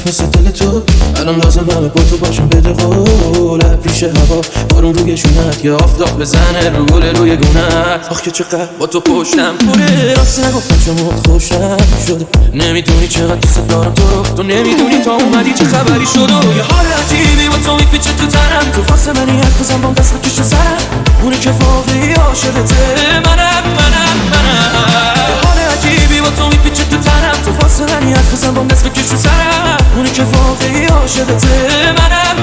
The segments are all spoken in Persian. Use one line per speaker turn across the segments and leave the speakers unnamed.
ضعیف مثل دل تو، الان لازم همه با تو باشم بده قول. پیش هوا بارون روی شونت، یا آفتاب بزنه رو گل روی گونت. آخ که چقدر با تو پشتم پره، راستی نگفتم چون خوشم شده. نمیدونی چقدر دوست دارم تو رو، تو نمیدونی تا اومدی چه خبری شد. و یه حال عجیبی با تو میپیچه تو تنم، تو واسه منی حرف بزن بام دست بکش سرم. اونی که واقعی عاشقته منم. یه حال عجیبی با تو میپیچه تو تنم، تو واسه منی حرف بزن بام دست بکش سرم. اونی که واقعی عاشقته منم.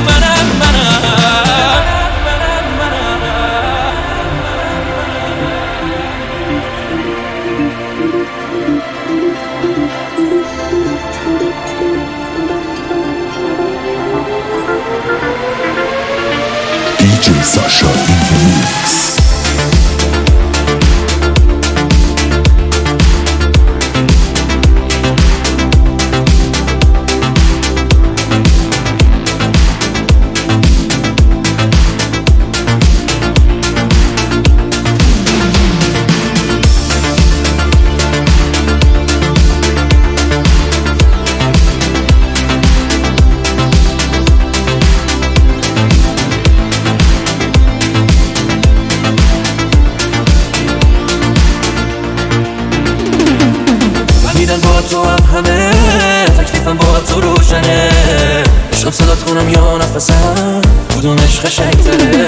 DJ Sasha in the mix.
با تو هم همه تکلیفم با تو روشنه. عشقم صدات خونم یا نفسم، کدومش قشنگ‌تره؟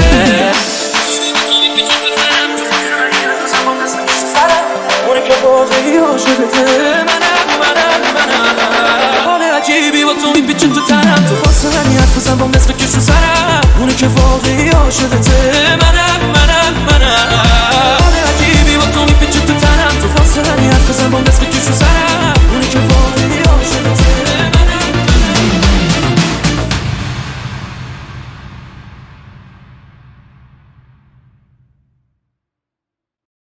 اونی که واقعی عاشقته منم. حال عجیبی با تو میپیچه تو تنم، تو واسه منی حرف بزن بام نصف کش رو سرم. اونی که واقعی عاشقته